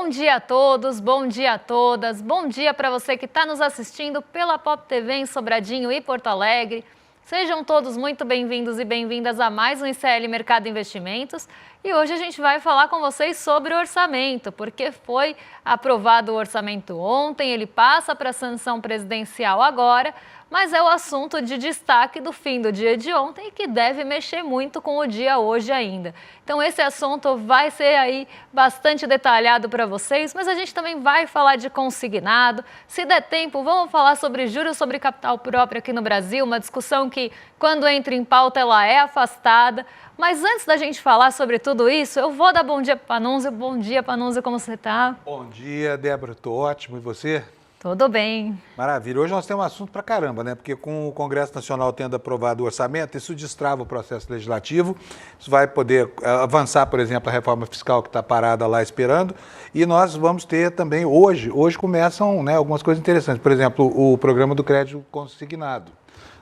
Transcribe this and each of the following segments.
Bom dia a todos, bom dia a todas, bom dia para você que está nos assistindo pela Pop TV em Sobradinho e Porto Alegre. Sejam todos muito bem-vindos e bem-vindas a mais um ICL Mercado Investimentos. E hoje a gente vai falar com vocês sobre o orçamento, porque foi aprovado o orçamento ontem, ele passa para a sanção presidencial agora, mas é o assunto de destaque do fim do dia de ontem e que deve mexer muito com o dia hoje ainda. Então esse assunto vai ser aí bastante detalhado para vocês, mas a gente também vai falar de consignado. Se der tempo, vamos falar sobre juros sobre capital próprio aqui no Brasil, uma discussão que quando entra em pauta ela é afastada. Mas antes da gente falar sobre tudo isso, eu vou dar bom dia para Panunzio. Bom dia, Panunzio, como você está? Bom dia, Débora, estou ótimo. E você? Tudo bem. Maravilha. Hoje nós temos um assunto para caramba, né? Porque com o Congresso Nacional tendo aprovado o orçamento, isso destrava o processo legislativo, isso vai poder avançar, por exemplo, a reforma fiscal que está parada lá esperando, e nós vamos ter também, hoje começam, né, algumas coisas interessantes, por exemplo, o programa do crédito consignado,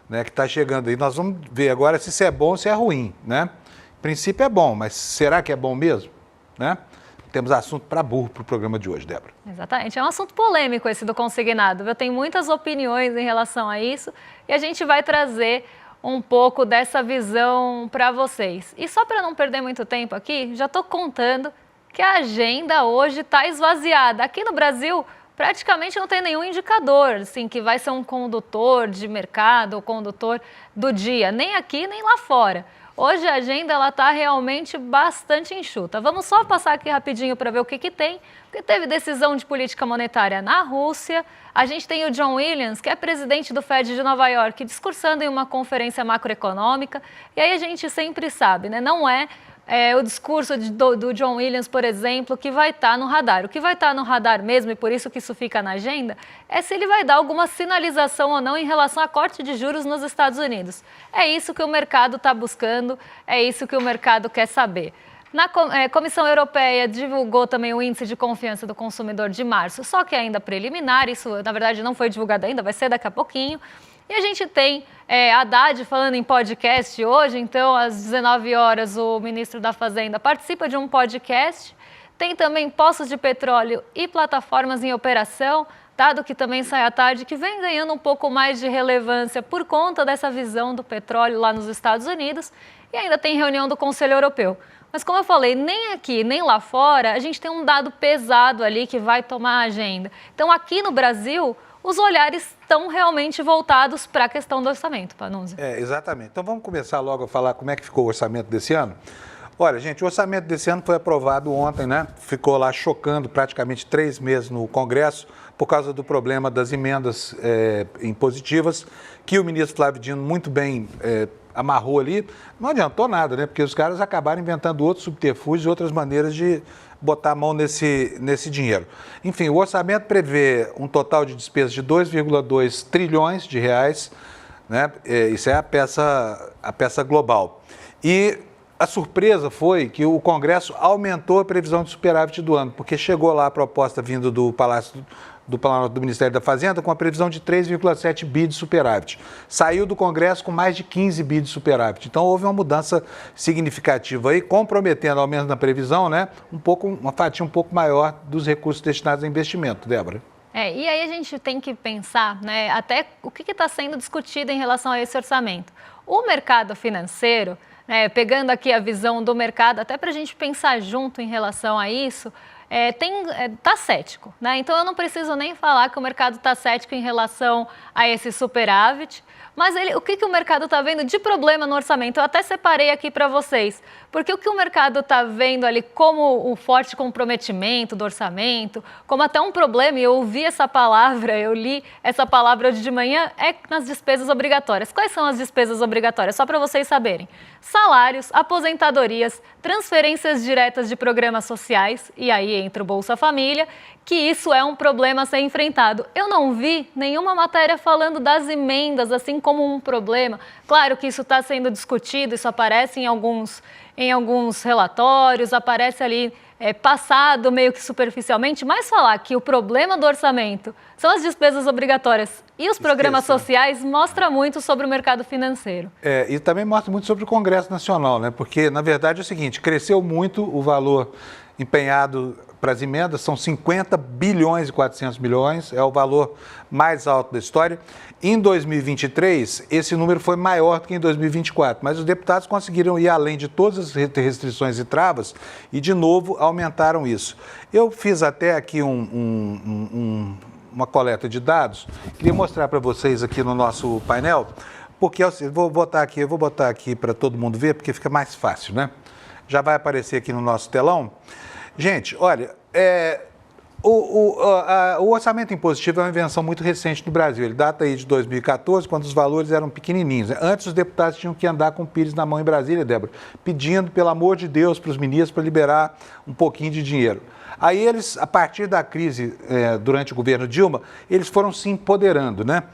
né, que está chegando aí. Nós vamos ver agora se isso é bom ou se é ruim, né? Em princípio é bom, mas será que é bom mesmo, né? Temos assunto para burro para o programa de hoje, Débora. Exatamente. É um assunto polêmico esse do consignado. Eu tenho muitas opiniões em relação a isso e a gente vai trazer um pouco dessa visão para vocês. E só para não perder muito tempo aqui, já estou contando que a agenda hoje está esvaziada. Aqui no Brasil, praticamente não tem nenhum indicador, assim, que vai ser um condutor de mercado ou condutor do dia, nem aqui nem lá fora. Hoje a agenda está realmente bastante enxuta. Vamos só passar aqui rapidinho para ver o que tem, porque teve decisão de política monetária na Rússia, a gente tem o John Williams, que é presidente do Fed de Nova York, discursando em uma conferência macroeconômica, e aí a gente sempre sabe, né? Não é o discurso do John Williams, por exemplo, que vai estar no radar. O que vai estar no radar mesmo, e por isso que isso fica na agenda, é se ele vai dar alguma sinalização ou não em relação a corte de juros nos Estados Unidos. É isso que o mercado está buscando, é isso que o mercado quer saber. Na Comissão Europeia divulgou também o índice de confiança do consumidor de março, só que ainda preliminar, isso na verdade não foi divulgado ainda, vai ser daqui a pouquinho. E a gente tem Haddad falando em podcast hoje, então às 19 horas o ministro da Fazenda participa de um podcast. Tem também poços de petróleo e plataformas em operação, dado que também sai à tarde, que vem ganhando um pouco mais de relevância por conta dessa visão do petróleo lá nos Estados Unidos. E ainda tem reunião do Conselho Europeu. Mas como eu falei, nem aqui nem lá fora a gente tem um dado pesado ali que vai tomar a agenda. Então aqui no Brasil os olhares estão realmente voltados para a questão do orçamento, Panunzio. Exatamente. Então vamos começar logo a falar como é que ficou o orçamento desse ano. Olha, gente, o orçamento desse ano foi aprovado ontem, né? Ficou lá chocando praticamente 3 meses no Congresso por causa do problema das emendas impositivas, que o ministro Flávio Dino muito bem amarrou ali. Não adiantou nada, né? Porque os caras acabaram inventando outros subterfúgios, outras maneiras de botar a mão nesse dinheiro. Enfim, o orçamento prevê um total de despesas de 2,2 trilhões de reais, né? Isso é a peça global. E a surpresa foi que o Congresso aumentou a previsão de superávit do ano, porque chegou lá a proposta vinda do Palácio do Planalto do Ministério da Fazenda com a previsão de 3,7 bi de superávit. Saiu do Congresso com mais de 15 bi de superávit. Então houve uma mudança significativa aí, comprometendo, ao menos na previsão, né, uma fatia um pouco maior dos recursos destinados a investimento, Débora. E aí a gente tem que pensar, né, até o que está sendo discutido em relação a esse orçamento. O mercado financeiro, pegando aqui a visão do mercado, até para a gente pensar junto em relação a isso, está cético, né? Então eu não preciso nem falar que o mercado está cético em relação a esse superávit, mas o que o mercado está vendo de problema no orçamento? Eu até separei aqui para vocês, porque o que o mercado está vendo ali como um forte comprometimento do orçamento, como até um problema, e eu ouvi essa palavra, eu li essa palavra hoje de manhã, é nas despesas obrigatórias. Quais são as despesas obrigatórias? Só para vocês saberem. Salários, aposentadorias, transferências diretas de programas sociais, e aí entra o Bolsa Família, que isso é um problema a ser enfrentado. Eu não vi nenhuma matéria falando das emendas, assim como um problema. Claro que isso está sendo discutido, isso aparece em alguns relatórios, aparece ali passado meio que superficialmente, mas falar que o problema do orçamento são as despesas obrigatórias e os programas sociais mostra muito sobre o mercado financeiro. E também mostra muito sobre o Congresso Nacional, né? Porque, na verdade, é o seguinte, cresceu muito o valor empenhado para as emendas, são 50 bilhões e 400 milhões, é o valor mais alto da história. Em 2023, esse número foi maior do que em 2024, mas os deputados conseguiram ir além de todas as restrições e travas e, de novo, aumentaram isso. Eu fiz até aqui uma coleta de dados, queria mostrar para vocês aqui no nosso painel, porque eu vou botar aqui para todo mundo ver, porque fica mais fácil, né? Já vai aparecer aqui no nosso telão. Gente, olha, o orçamento impositivo é uma invenção muito recente do Brasil. Ele data aí de 2014, quando os valores eram pequenininhos. Antes, os deputados tinham que andar com o pires na mão em Brasília, Débora, pedindo, pelo amor de Deus, para os ministros para liberar um pouquinho de dinheiro. Aí eles, a partir da crise durante o governo Dilma, eles foram se empoderando, né?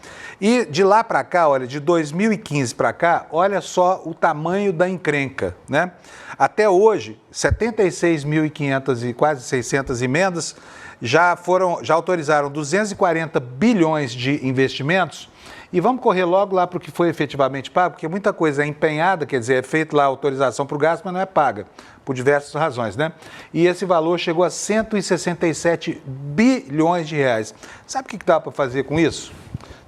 E de lá para cá, olha, de 2015 para cá, olha só o tamanho da encrenca, né? Até hoje, 76.500 e quase 600 emendas já autorizaram 240 bilhões de investimentos. E vamos correr logo lá para o que foi efetivamente pago, porque muita coisa é empenhada, quer dizer, é feita lá a autorização para o gasto, mas não é paga, por diversas razões, né? E esse valor chegou a 167 bilhões de reais. Sabe o que dá para fazer com isso?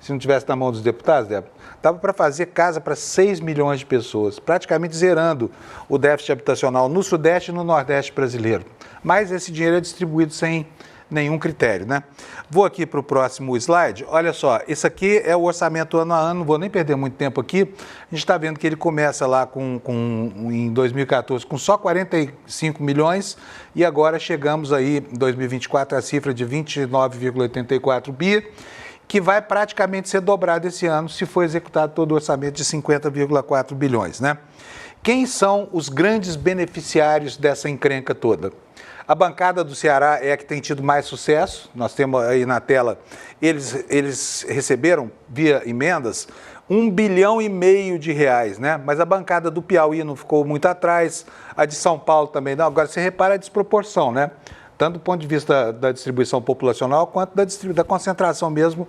Se não tivesse na mão dos deputados, Débora? Dava para fazer casa para 6 milhões de pessoas, praticamente zerando o déficit habitacional no Sudeste e no Nordeste brasileiro. Mas esse dinheiro é distribuído sem nenhum critério, né? Vou aqui para o próximo slide. Olha só, esse aqui é o orçamento ano a ano, não vou nem perder muito tempo aqui. A gente está vendo que ele começa lá em 2014 com só 45 milhões e agora chegamos aí em 2024 a cifra de 29,84 bi, que vai praticamente ser dobrado esse ano se for executado todo o orçamento de 50,4 bilhões, né? Quem são os grandes beneficiários dessa encrenca toda? A bancada do Ceará é a que tem tido mais sucesso. Nós temos aí na tela, eles receberam, via emendas, 1,5 bilhão de reais, né? Mas a bancada do Piauí não ficou muito atrás, a de São Paulo também não. Agora, você repara a desproporção, né? Tanto do ponto de vista da distribuição populacional, quanto da concentração mesmo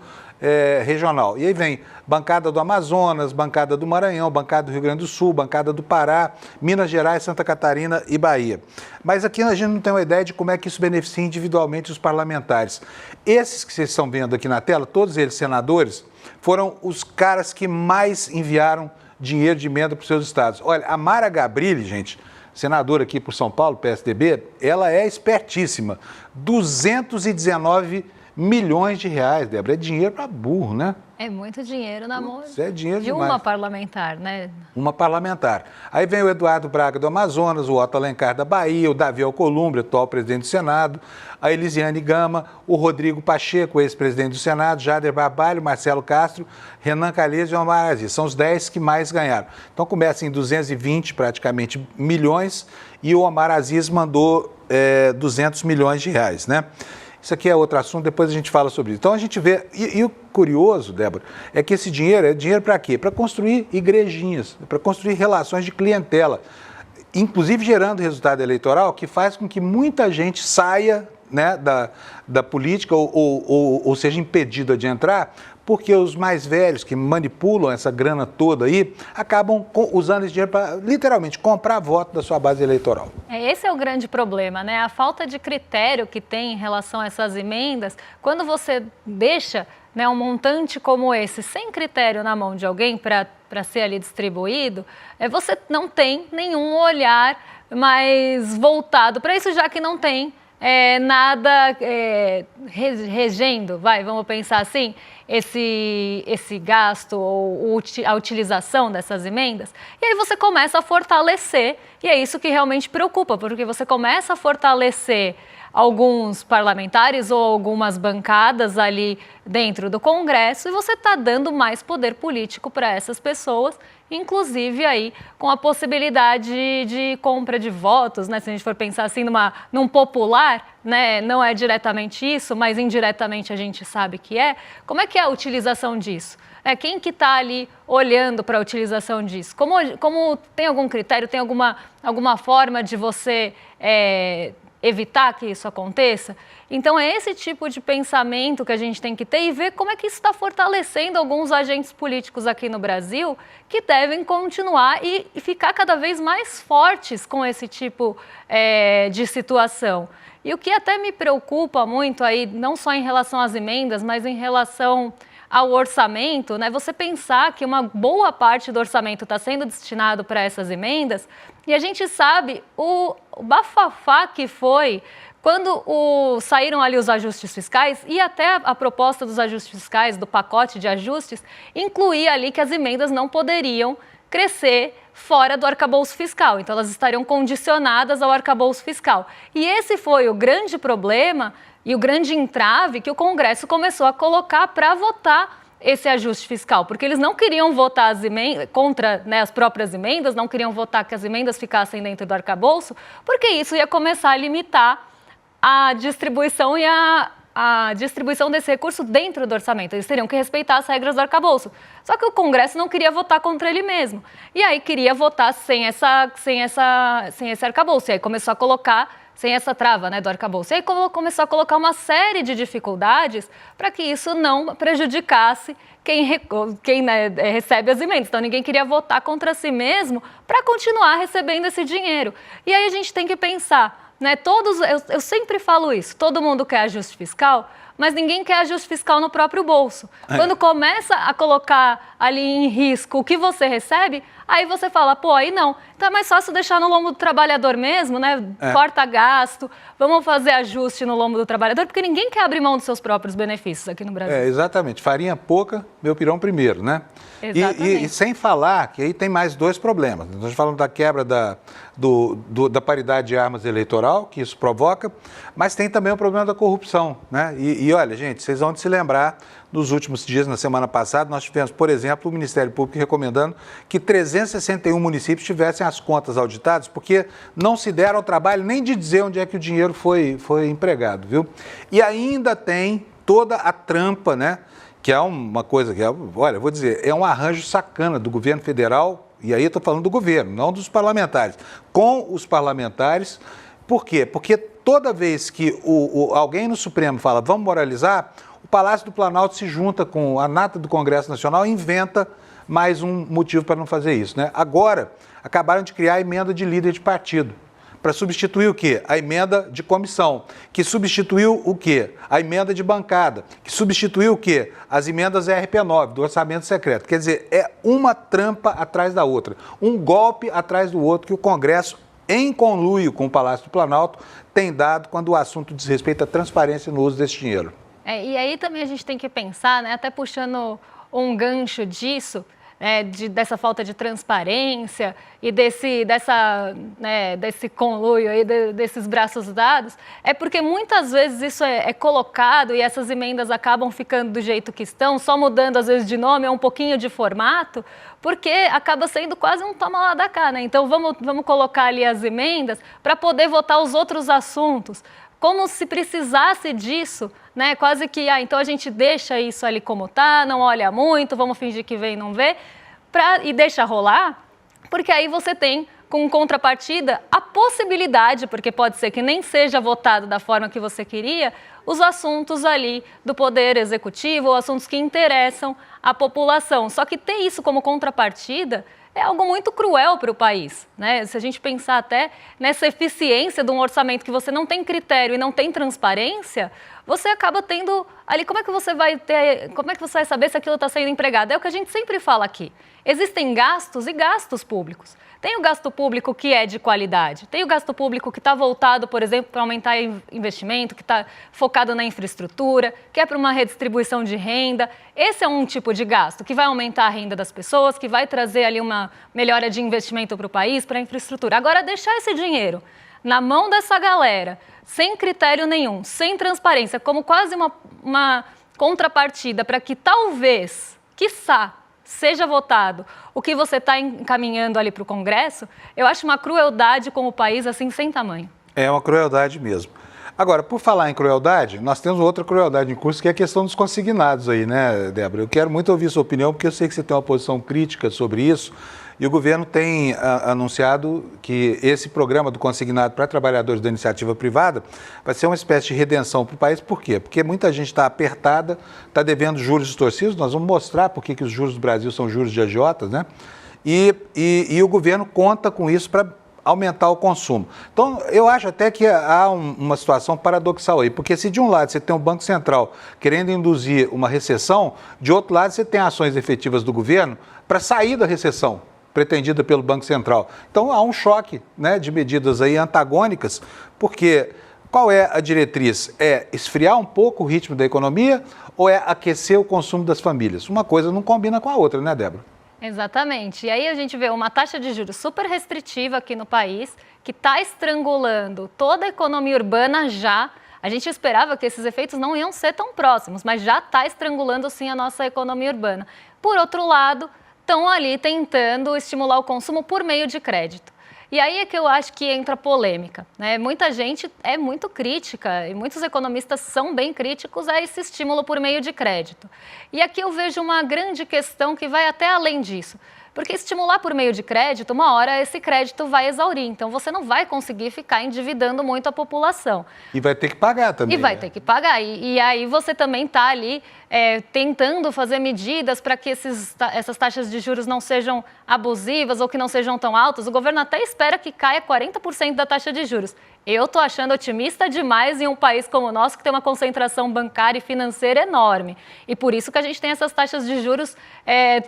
regional. E aí vem bancada do Amazonas, bancada do Maranhão, bancada do Rio Grande do Sul, bancada do Pará, Minas Gerais, Santa Catarina e Bahia. Mas aqui a gente não tem uma ideia de como é que isso beneficia individualmente os parlamentares. Esses que vocês estão vendo aqui na tela, todos eles senadores, foram os caras que mais enviaram dinheiro de emenda para os seus estados. Olha, a Mara Gabrilli, gente, senadora aqui por São Paulo, PSDB, ela é espertíssima. 219 milhões de reais, Débora. É dinheiro para burro, né? É muito dinheiro na mão dinheiro de demais. uma parlamentar, né? Uma parlamentar. Aí vem o Eduardo Braga do Amazonas, o Otto Alencar da Bahia, o Davi Alcolumbre, atual presidente do Senado, a Elisiane Gama, o Rodrigo Pacheco, ex-presidente do Senado, Jader Barbalho, Marcelo Castro, Renan Calheiros e Omar Aziz. São os 10 que mais ganharam. Então começa em 220 praticamente milhões e o Omar Aziz mandou 200 milhões de reais, né? Isso aqui é outro assunto, depois a gente fala sobre isso. Então a gente vê, e o curioso, Débora, é que esse dinheiro é dinheiro para quê? Para construir igrejinhas, para construir relações de clientela, inclusive gerando resultado eleitoral que faz com que muita gente saia, né, da política ou seja impedida de entrar, porque os mais velhos que manipulam essa grana toda aí, acabam usando esse dinheiro para, literalmente, comprar voto da sua base eleitoral. Esse é o grande problema, né? A falta de critério que tem em relação a essas emendas. Quando você deixa, né, um montante como esse sem critério na mão de alguém para ser ali distribuído, você não tem nenhum olhar mais voltado para isso, já que não tem nada regendo, vamos pensar assim, esse gasto ou a utilização dessas emendas. E aí você começa a fortalecer, e é isso que realmente preocupa, porque você começa a fortalecer alguns parlamentares ou algumas bancadas ali dentro do Congresso e você está dando mais poder político para essas pessoas, inclusive aí com a possibilidade de compra de votos, né? Se a gente for pensar assim num popular, né? Não é diretamente isso, mas indiretamente a gente sabe que é. Como é que é a utilização disso? Quem que está ali olhando para a utilização disso? Como tem algum critério, tem alguma forma de você evitar que isso aconteça? Então é esse tipo de pensamento que a gente tem que ter e ver como é que isso está fortalecendo alguns agentes políticos aqui no Brasil que devem continuar e ficar cada vez mais fortes com esse tipo de situação. E o que até me preocupa muito aí, não só em relação às emendas, mas em relação ao orçamento, né? Você pensar que uma boa parte do orçamento está sendo destinado para essas emendas e a gente sabe o bafafá que foi quando saíram ali os ajustes fiscais e até a proposta dos ajustes fiscais, do pacote de ajustes, incluía ali que as emendas não poderiam crescer fora do arcabouço fiscal. Então, elas estariam condicionadas ao arcabouço fiscal. E esse foi o grande problema e o grande entrave que o Congresso começou a colocar para votar esse ajuste fiscal, porque eles não queriam votar as emendas, contra, né, as próprias emendas, não queriam votar que as emendas ficassem dentro do arcabouço, porque isso ia começar a limitar a distribuição e a distribuição desse recurso dentro do orçamento. Eles teriam que respeitar as regras do arcabouço. Só que o Congresso não queria votar contra ele mesmo. E aí queria votar sem esse arcabouço. E aí começou a colocar, sem essa trava, né, do arcabouço. E aí começou a colocar uma série de dificuldades para que isso não prejudicasse quem né, recebe as emendas. Então ninguém queria votar contra si mesmo para continuar recebendo esse dinheiro. E aí a gente tem que pensar, né, eu sempre falo isso, todo mundo quer ajuste fiscal, mas ninguém quer ajuste fiscal no próprio bolso. Quando começa a colocar ali em risco o que você recebe, aí você fala, pô, aí não. Então é mais fácil deixar no lombo do trabalhador mesmo, né? Corta gasto, vamos fazer ajuste no lombo do trabalhador, porque ninguém quer abrir mão dos seus próprios benefícios aqui no Brasil. Exatamente. Farinha pouca, meu pirão primeiro, né? E sem falar que aí tem mais dois problemas. Nós estamos falando da quebra da paridade de armas eleitoral, que isso provoca, mas tem também o problema da corrupção, né? E olha, gente, vocês vão se lembrar, nos últimos dias, na semana passada, nós tivemos, por exemplo, o Ministério Público recomendando que 361 municípios tivessem as contas auditadas, porque não se deram ao trabalho nem de dizer onde é que o dinheiro foi empregado, viu? E ainda tem toda a trampa, né? Que é uma coisa que, olha, vou dizer, é um arranjo sacana do governo federal, e aí eu estou falando do governo, não dos parlamentares, com os parlamentares. Por quê? Porque toda vez que alguém no Supremo fala, vamos moralizar, o Palácio do Planalto se junta com a nata do Congresso Nacional e inventa mais um motivo para não fazer isso, né? Agora, acabaram de criar a emenda de líder de partido, para substituir o quê? A emenda de comissão, que substituiu o quê? A emenda de bancada, que substituiu o quê? As emendas RP9, do orçamento secreto. Quer dizer, é uma trampa atrás da outra, um golpe atrás do outro que o Congresso, em conluio com o Palácio do Planalto, tem dado quando o assunto diz respeito à transparência no uso desse dinheiro. E aí também a gente tem que pensar, né, até puxando um gancho disso, dessa falta de transparência e desse conluio aí, desses braços dados, é porque muitas vezes isso é colocado e essas emendas acabam ficando do jeito que estão, só mudando às vezes de nome, um pouquinho de formato, porque acaba sendo quase um toma lá da cá, né? Então vamos colocar ali as emendas para poder votar os outros assuntos, como se precisasse disso, né? Quase que, então a gente deixa isso ali como tá, não olha muito, vamos fingir que vê e não vê, e deixa rolar, porque aí você tem, com contrapartida, a possibilidade, porque pode ser que nem seja votado da forma que você queria, os assuntos ali do Poder Executivo, ou assuntos que interessam a população. Só que ter isso como contrapartida é algo muito cruel para o país, né? Se a gente pensar até nessa eficiência de um orçamento que você não tem critério e não tem transparência, você acaba tendo ali, como é que você vai saber se aquilo está sendo empregado? É o que a gente sempre fala aqui. Existem gastos e gastos públicos. Tem o gasto público que é de qualidade, tem o gasto público que está voltado, por exemplo, para aumentar investimento, que está focado na infraestrutura, que é para uma redistribuição de renda. Esse é um tipo de gasto que vai aumentar a renda das pessoas, que vai trazer ali uma melhora de investimento para o país, para a infraestrutura. Agora, deixar esse dinheiro na mão dessa galera, sem critério nenhum, sem transparência, como quase uma contrapartida para que talvez, quiçá, seja votado o que você está encaminhando ali para o Congresso, eu acho uma crueldade com o país assim sem tamanho. É uma crueldade mesmo. Agora, por falar em crueldade, nós temos outra crueldade em curso, que é a questão dos consignados aí, né, Débora? Eu quero muito ouvir sua opinião, porque eu sei que você tem uma posição crítica sobre isso, e o governo tem anunciado que esse programa do consignado para trabalhadores da iniciativa privada vai ser uma espécie de redenção para o país. Por quê? Porque muita gente está apertada, está devendo juros distorcidos, nós vamos mostrar por que os juros do Brasil são juros de agiotas, né? E o governo conta com isso para aumentar o consumo. Então, eu acho até que há uma situação paradoxal aí, porque se de um lado você tem um Banco Central querendo induzir uma recessão, de outro lado você tem ações efetivas do governo para sair da recessão pretendida pelo Banco Central. Então, há um choque, né, de medidas aí antagônicas, porque qual é a diretriz? É esfriar um pouco o ritmo da economia ou é aquecer o consumo das famílias? Uma coisa não combina com a outra, né, Débora? Exatamente. E aí a gente vê uma taxa de juros super restritiva aqui no país, que está estrangulando toda a economia urbana já. A gente esperava que esses efeitos não iam ser tão próximos, mas já está estrangulando sim a nossa economia urbana. Por outro lado, estão ali tentando estimular o consumo por meio de crédito. E aí é que eu acho que entra polêmica, né? Muita gente é muito crítica e muitos economistas são bem críticos a esse estímulo por meio de crédito. E aqui eu vejo uma grande questão que vai até além disso. Porque estimular por meio de crédito, uma hora esse crédito vai exaurir. Então, você não vai conseguir ficar endividando muito a população. E vai ter que pagar também. E vai ter que pagar. E aí você também está ali tentando fazer medidas para que essas taxas de juros não sejam abusivas ou que não sejam tão altas. O governo até espera que caia 40% da taxa de juros. Eu estou achando otimista demais em um país como o nosso, que tem uma concentração bancária e financeira enorme. E por isso que a gente tem essas taxas de juros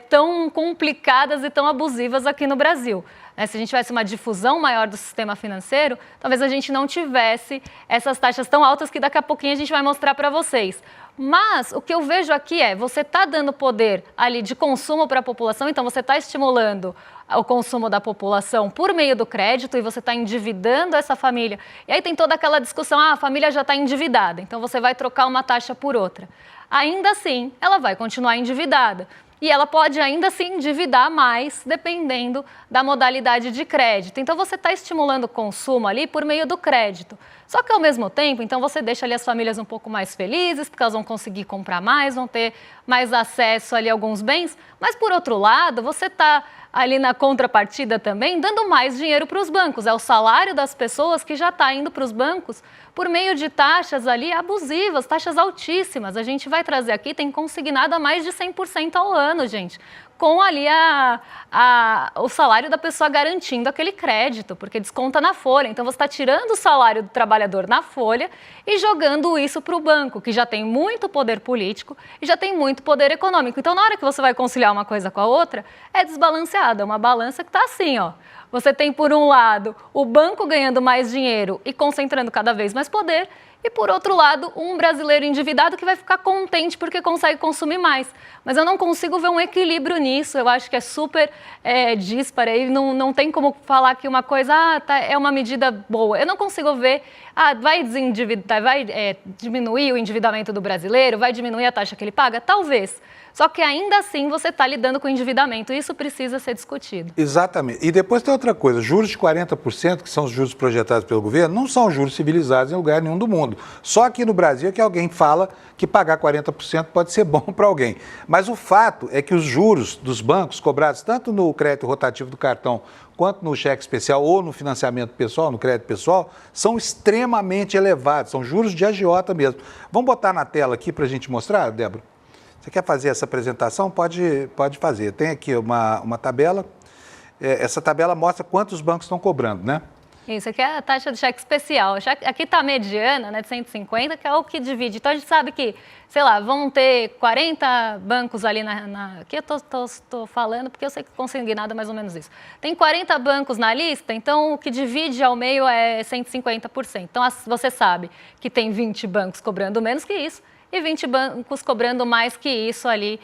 tão complicadas e tão abusivas aqui no Brasil. Se a gente tivesse uma difusão maior do sistema financeiro, talvez a gente não tivesse essas taxas tão altas que daqui a pouquinho a gente vai mostrar para vocês. Mas o que eu vejo aqui você está dando poder ali de consumo para a população, então você está estimulando o consumo da população por meio do crédito e você está endividando essa família. E aí tem toda aquela discussão, a família já está endividada, então você vai trocar uma taxa por outra. Ainda assim, ela vai continuar endividada. E ela pode ainda se endividar mais, dependendo da modalidade de crédito. Então, você está estimulando o consumo ali por meio do crédito. Só que, ao mesmo tempo, então você deixa ali as famílias um pouco mais felizes, porque elas vão conseguir comprar mais, vão ter mais acesso ali a alguns bens. Mas, por outro lado, você está ali na contrapartida também, dando mais dinheiro para os bancos. É o salário das pessoas que já está indo para os bancos por meio de taxas ali abusivas, taxas altíssimas. A gente vai trazer aqui, tem consignado a mais de 100% ao ano, gente, com ali o salário da pessoa garantindo aquele crédito, porque desconta na folha. Então, você está tirando o salário do trabalhador na folha e jogando isso para o banco, que já tem muito poder político e já tem muito poder econômico. Então, na hora que você vai conciliar uma coisa com a outra, é desbalanceado, é uma balança que está assim, ó. Você tem, por um lado, o banco ganhando mais dinheiro e concentrando cada vez mais poder, e, por outro lado, um brasileiro endividado que vai ficar contente porque consegue consumir mais. Mas eu não consigo ver um equilíbrio nisso, eu acho que é super díspara e não tem como falar que uma coisa é uma medida boa. Eu não consigo ver, vai diminuir o endividamento do brasileiro, vai diminuir a taxa que ele paga? Talvez. Só que ainda assim você está lidando com endividamento e isso precisa ser discutido. Exatamente. E depois tem outra coisa, juros de 40%, que são os juros projetados pelo governo, não são juros civilizados em lugar nenhum do mundo. Só aqui no Brasil é que alguém fala que pagar 40% pode ser bom para alguém. Mas o fato é que os juros dos bancos cobrados tanto no crédito rotativo do cartão quanto no cheque especial ou no financiamento pessoal, no crédito pessoal, são extremamente elevados, são juros de agiota mesmo. Vamos botar na tela aqui para a gente mostrar, Débora? Você quer fazer essa apresentação? Pode fazer. Tem aqui uma tabela. Essa tabela mostra quantos bancos estão cobrando, né? Isso aqui é a taxa de cheque especial. Aqui está a mediana, né, de 150, que é o que divide. Então, a gente sabe que, sei lá, vão ter 40 bancos ali Aqui eu estou falando porque eu sei que consignado é mais ou menos isso. Tem 40 bancos na lista, então o que divide ao meio é 150%. Então, você sabe que tem 20 bancos cobrando menos que isso, e 20 bancos cobrando mais que isso ali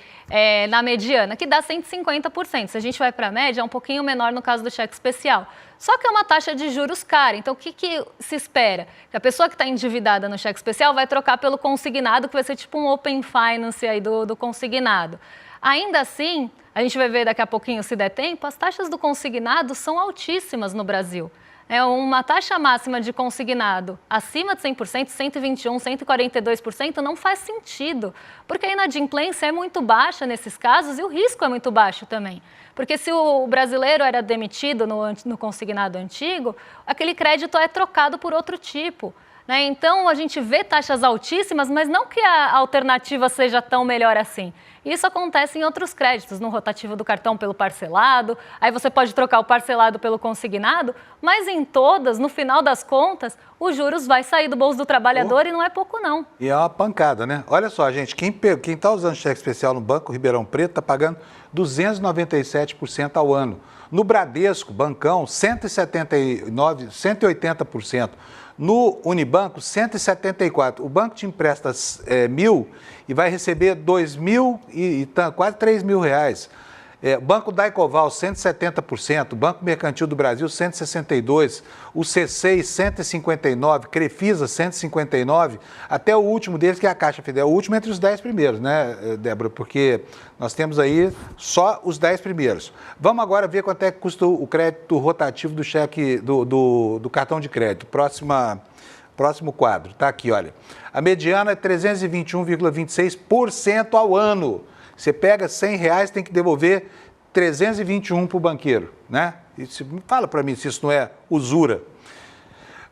na mediana, que dá 150%. Se a gente vai para a média, é um pouquinho menor no caso do cheque especial. Só que é uma taxa de juros cara. Então, o que se espera? Que a pessoa que está endividada no cheque especial vai trocar pelo consignado, que vai ser tipo um open finance aí do consignado. Ainda assim, a gente vai ver daqui a pouquinho, se der tempo, as taxas do consignado são altíssimas no Brasil. Uma taxa máxima de consignado acima de 100%, 121%, 142% não faz sentido, porque a inadimplência é muito baixa nesses casos e o risco é muito baixo também. Porque se o brasileiro era demitido no consignado antigo, aquele crédito é trocado por outro tipo. Então, a gente vê taxas altíssimas, mas não que a alternativa seja tão melhor assim. Isso acontece em outros créditos, no rotativo do cartão pelo parcelado, aí você pode trocar o parcelado pelo consignado, mas em todas, no final das contas, os juros vai sair do bolso do trabalhador e não é pouco não. E é uma pancada, né? Olha só, gente, quem está usando cheque especial no Banco Ribeirão Preto está pagando 297% ao ano. No Bradesco, Bancão, 179%, 180%. No Unibanco, 174%. O banco te empresta 1.000 e vai receber 2.000 e quase 3.000 reais. Banco Daicoval, 170%, Banco Mercantil do Brasil, 162%, o C6, 159%, Crefisa, 159%, até o último deles, que é a Caixa Federal. O último entre os 10 primeiros, né, Débora? Porque nós temos aí só os 10 primeiros. Vamos agora ver quanto é que custa o crédito rotativo do cheque, do cartão de crédito. Próximo quadro, tá aqui, olha. A mediana é 321,26% ao ano. Você pega R$100, tem que devolver 321 para o banqueiro, né? Fala para mim se isso não é usura.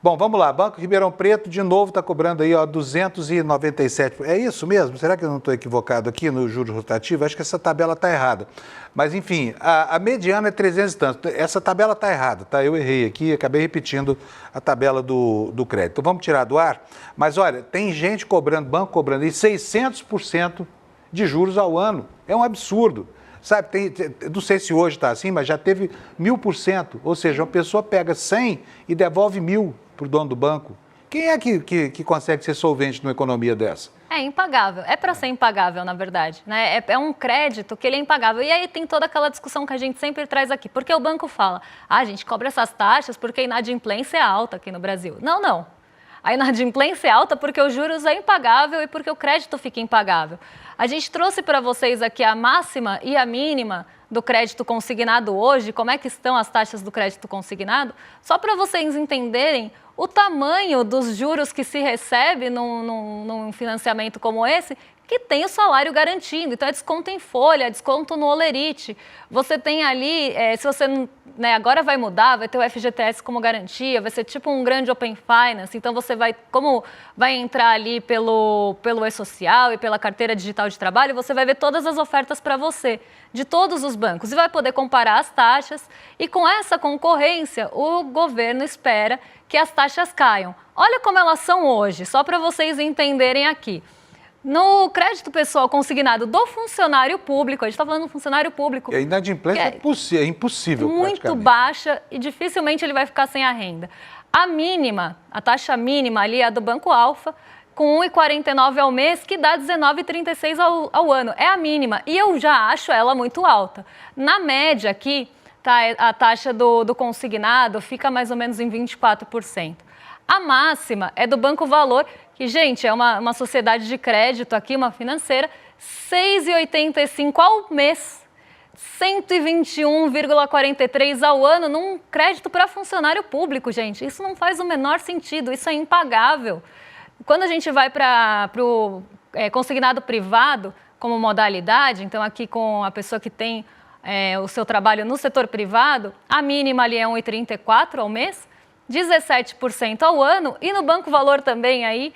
Bom, vamos lá. Banco Ribeirão Preto, de novo, está cobrando aí, 297. É isso mesmo? Será que eu não estou equivocado aqui no juros rotativo? Acho que essa tabela está errada. Mas, enfim, a mediana é 300 e tanto. Essa tabela está errada, tá? Eu errei aqui, acabei repetindo a tabela do crédito. Então, vamos tirar do ar? Mas, olha, tem gente cobrando, banco cobrando aí 600% de juros ao ano. É um absurdo. Sabe, não sei se hoje está assim, mas já teve 1000%. Ou seja, uma pessoa pega 100 e devolve 1000 para o dono do banco. Quem é que consegue ser solvente numa economia dessa? É impagável. É para ser impagável, na verdade, né? É um crédito que ele é impagável. E aí tem toda aquela discussão que a gente sempre traz aqui. Porque o banco fala, a gente cobra essas taxas porque a inadimplência é alta aqui no Brasil. Não. A inadimplência é alta porque os juros é impagável e porque o crédito fica impagável. A gente trouxe para vocês aqui a máxima e a mínima do crédito consignado hoje, como é que estão as taxas do crédito consignado, só para vocês entenderem o tamanho dos juros que se recebe num financiamento como esse, que tem o salário garantido. Então, é desconto em folha, desconto no Olerite. Você tem ali, se você, né, agora vai mudar, vai ter o FGTS como garantia, vai ser tipo um grande Open Finance. Então, você vai, como vai entrar ali pelo E-Social e pela carteira digital de trabalho, você vai ver todas as ofertas para você, de todos os bancos, e vai poder comparar as taxas. E com essa concorrência, o governo espera que as taxas caiam. Olha como elas são hoje, só para vocês entenderem aqui. No crédito pessoal consignado do funcionário público, a gente está falando do funcionário público. E a inadimplência é impossível, muito baixa e dificilmente ele vai ficar sem a renda. A mínima, a taxa mínima ali é a do Banco Alfa, com 1,49 ao mês, que dá 19,36 ao ano. É a mínima e eu já acho ela muito alta. Na média aqui, tá, a taxa do consignado fica mais ou menos em 24%. A máxima é do Banco Valor, que, gente, é uma sociedade de crédito aqui, uma financeira, 6,85 ao mês, 121,43 ao ano num crédito para funcionário público, gente. Isso não faz o menor sentido, isso é impagável. Quando a gente vai para o consignado privado como modalidade, então aqui com a pessoa que tem o seu trabalho no setor privado, a mínima ali é 1,34 ao mês, 17% ao ano, e no Banco Valor também aí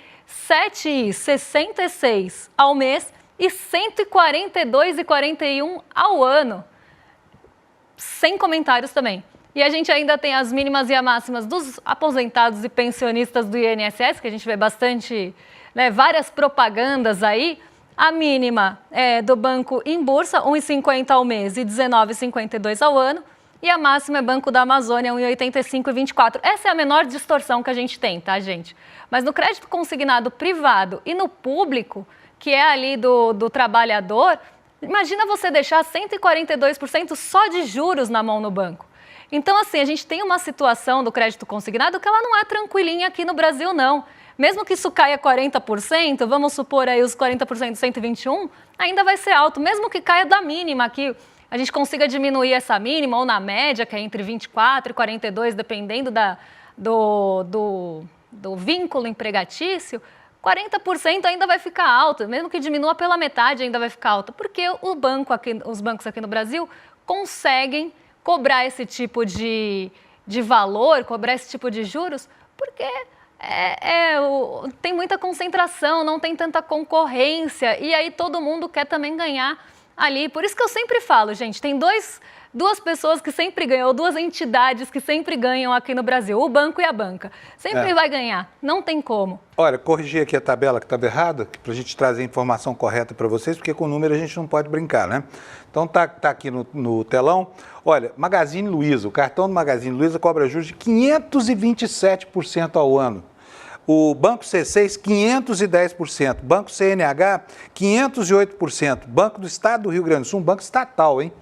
7,66 ao mês e 142,41 ao ano. Sem comentários também. E a gente ainda tem as mínimas e as máximas dos aposentados e pensionistas do INSS, que a gente vê bastante, né, várias propagandas aí. A mínima é do Banco em Bursa, 1,50 ao mês e 19,52 ao ano. E a máxima é Banco da Amazônia, 1,85,24. Essa é a menor distorção que a gente tem, tá, gente? Mas no crédito consignado privado e no público, que é ali do trabalhador, imagina você deixar 142% só de juros na mão no banco. Então, assim, a gente tem uma situação do crédito consignado que ela não é tranquilinha aqui no Brasil, não. Mesmo que isso caia 40%, vamos supor aí os 40% de 121, ainda vai ser alto. Mesmo que caia da mínima aqui, a gente consiga diminuir essa mínima, ou na média, que é entre 24 e 42, dependendo do vínculo empregatício, 40% ainda vai ficar alta, mesmo que diminua pela metade ainda vai ficar alta, porque os bancos aqui no Brasil conseguem cobrar esse tipo de valor, cobrar esse tipo de juros, porque tem muita concentração, não tem tanta concorrência, e aí todo mundo quer também ganhar ali. Por isso que eu sempre falo, gente, tem duas pessoas que sempre ganham, ou duas entidades que sempre ganham aqui no Brasil, o banco e a banca. Sempre vai ganhar, não tem como. Olha, corrigir aqui a tabela que estava errada, para a gente trazer a informação correta para vocês, porque com o número a gente não pode brincar, né? Então tá aqui no telão. Olha, Magazine Luiza, o cartão do Magazine Luiza cobra juros de 527% ao ano. O Banco C6, 510%. Banco CNH, 508%. Banco do Estado do Rio Grande do Sul, um banco estatal, hein?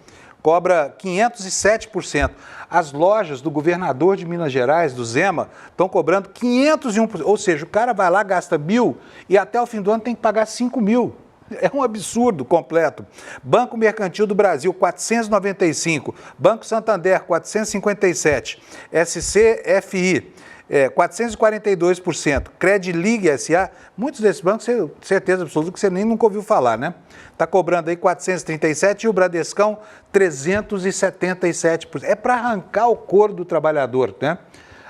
Cobra 507%. As lojas do governador de Minas Gerais, do Zema, estão cobrando 501%. Ou seja, o cara vai lá, gasta 1.000 e até o fim do ano tem que pagar 5.000. É um absurdo completo. Banco Mercantil do Brasil, 495. Banco Santander, 457. SCFI, 442%. Credilig SA, muitos desses bancos, certeza absoluta que você nem nunca ouviu falar, né? Está cobrando aí 437 e o Bradescão 377%. É para arrancar o couro do trabalhador, né?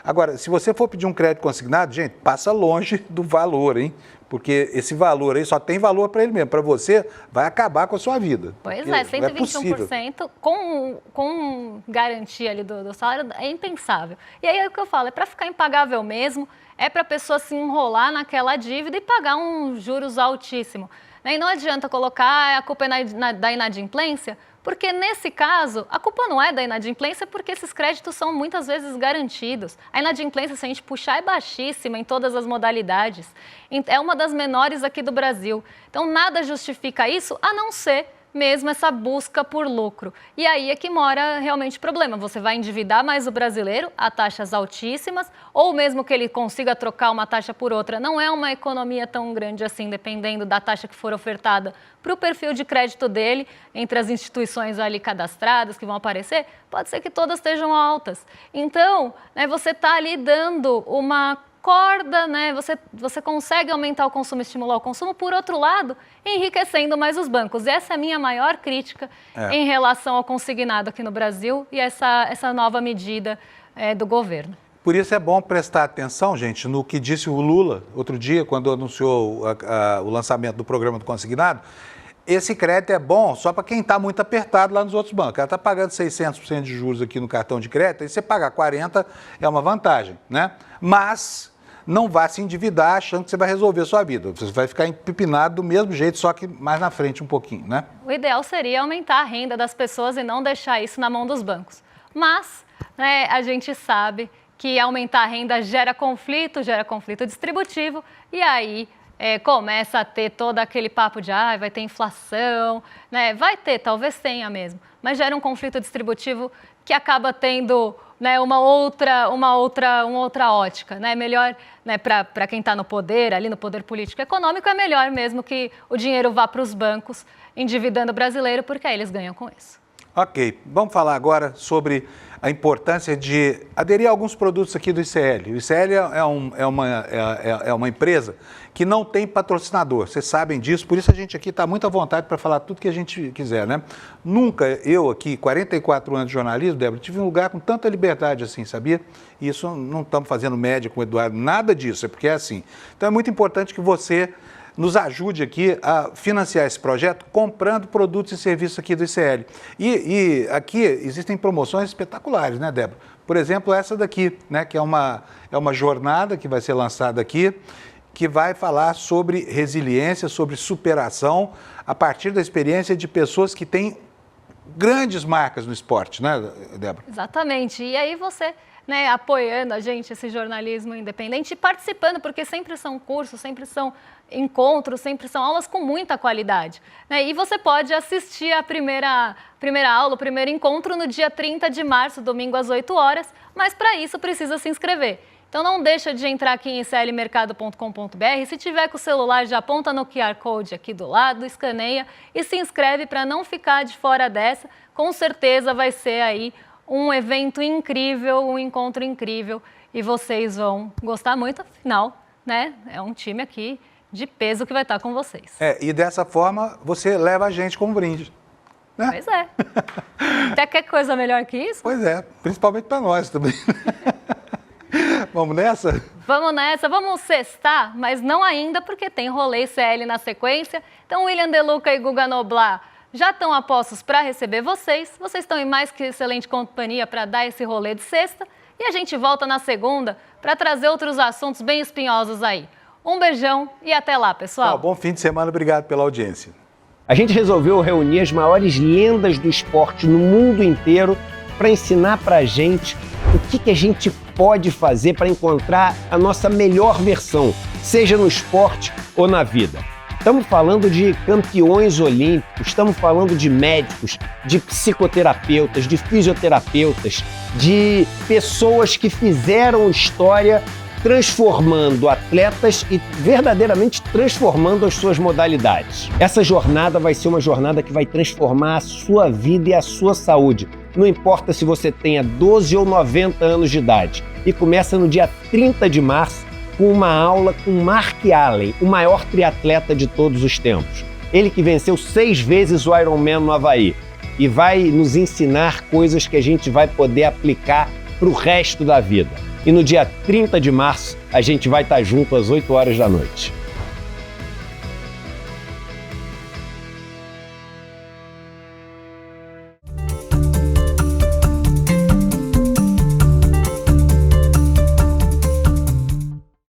Agora, se você for pedir um crédito consignado, gente, passa longe do valor, hein? Porque esse valor aí só tem valor para ele mesmo. Para você, vai acabar com a sua vida. Pois é, 121% com garantia ali do salário é impensável. E aí é o que eu falo, é para ficar impagável mesmo, é para a pessoa se enrolar naquela dívida e pagar um juros altíssimo. E não adianta colocar a culpa da inadimplência, porque nesse caso, a culpa não é da inadimplência, porque esses créditos são muitas vezes garantidos. A inadimplência, se a gente puxar, é baixíssima em todas as modalidades. É uma das menores aqui do Brasil. Então, nada justifica isso, a não ser mesmo essa busca por lucro. E aí é que mora realmente o problema. Você vai endividar mais o brasileiro a taxas altíssimas, ou mesmo que ele consiga trocar uma taxa por outra. Não é uma economia tão grande assim, dependendo da taxa que for ofertada para o perfil de crédito dele, entre as instituições ali cadastradas que vão aparecer, pode ser que todas estejam altas. Então, você está ali dando uma corda, você consegue aumentar o consumo, estimular o consumo, por outro lado, enriquecendo mais os bancos. Essa é a minha maior crítica em relação ao consignado aqui no Brasil e essa nova medida do governo. Por isso é bom prestar atenção, gente, no que disse o Lula outro dia, quando anunciou o lançamento do programa do consignado. Esse crédito é bom só para quem está muito apertado lá nos outros bancos. Ela está pagando 600% de juros aqui no cartão de crédito, aí você pagar 40% é uma vantagem, né? Mas não vá se endividar achando que você vai resolver a sua vida. Você vai ficar empipinado do mesmo jeito, só que mais na frente um pouquinho, né? O ideal seria aumentar a renda das pessoas e não deixar isso na mão dos bancos. Mas a gente sabe que aumentar a renda gera conflito distributivo, e aí começa a ter todo aquele papo de vai ter inflação, vai ter, talvez tenha mesmo, mas gera um conflito distributivo que acaba tendo uma outra ótica, melhor para quem está no poder, ali no poder político e econômico, é melhor mesmo que o dinheiro vá para os bancos, endividando o brasileiro, porque aí eles ganham com isso. Ok, vamos falar agora sobre a importância de aderir a alguns produtos aqui do ICL. O ICL é uma empresa que não tem patrocinador, vocês sabem disso, por isso a gente aqui está muito à vontade para falar tudo que a gente quiser, né? Nunca eu aqui, 44 anos de jornalismo, Débora, tive um lugar com tanta liberdade assim, sabia? E isso não estamos fazendo média com o Eduardo, nada disso, é porque é assim. Então é muito importante que você nos ajude aqui a financiar esse projeto comprando produtos e serviços aqui do ICL. E aqui existem promoções espetaculares, né, Débora? Por exemplo, essa daqui, né, que é uma jornada que vai ser lançada aqui, que vai falar sobre resiliência, sobre superação, a partir da experiência de pessoas que têm grandes marcas no esporte, né, Débora? Exatamente. E aí você apoiando a gente, esse jornalismo independente, e participando, porque sempre são cursos, sempre são encontros, sempre são aulas com muita qualidade. E você pode assistir a primeira aula, o primeiro encontro no dia 30 de março, domingo às 8 horas, mas para isso precisa se inscrever. Então não deixa de entrar aqui em iclmercado.com.br. Se tiver com o celular, já aponta no QR Code aqui do lado, escaneia e se inscreve para não ficar de fora dessa. Com certeza vai ser aí um evento incrível, um encontro incrível e vocês vão gostar muito, afinal, né? É um time aqui de peso que vai estar com vocês. E dessa forma você leva a gente como brinde. Né? Pois é. Até quer coisa melhor que isso? Pois é, principalmente para nós também. Vamos nessa? Vamos nessa, vamos sextar, mas não ainda, porque tem rolê CL na sequência. Então, William De Luca e Guga Noblar já estão a postos para receber vocês. Vocês estão em mais que excelente companhia para dar esse rolê de sexta. E a gente volta na segunda para trazer outros assuntos bem espinhosos aí. Um beijão e até lá, pessoal. Bom fim de semana, obrigado pela audiência. A gente resolveu reunir as maiores lendas do esporte no mundo inteiro para ensinar para a gente o que a gente pode fazer para encontrar a nossa melhor versão, seja no esporte ou na vida. Estamos falando de campeões olímpicos, estamos falando de médicos, de psicoterapeutas, de fisioterapeutas, de pessoas que fizeram história transformando atletas e verdadeiramente transformando as suas modalidades. Essa jornada vai ser uma jornada que vai transformar a sua vida e a sua saúde. Não importa se você tenha 12 ou 90 anos de idade. E começa no dia 30 de março com uma aula com Mark Allen, o maior triatleta de todos os tempos. Ele que venceu 6 vezes o Ironman no Havaí e vai nos ensinar coisas que a gente vai poder aplicar para o resto da vida. E no dia 30 de março, a gente vai estar junto às 8 horas da noite.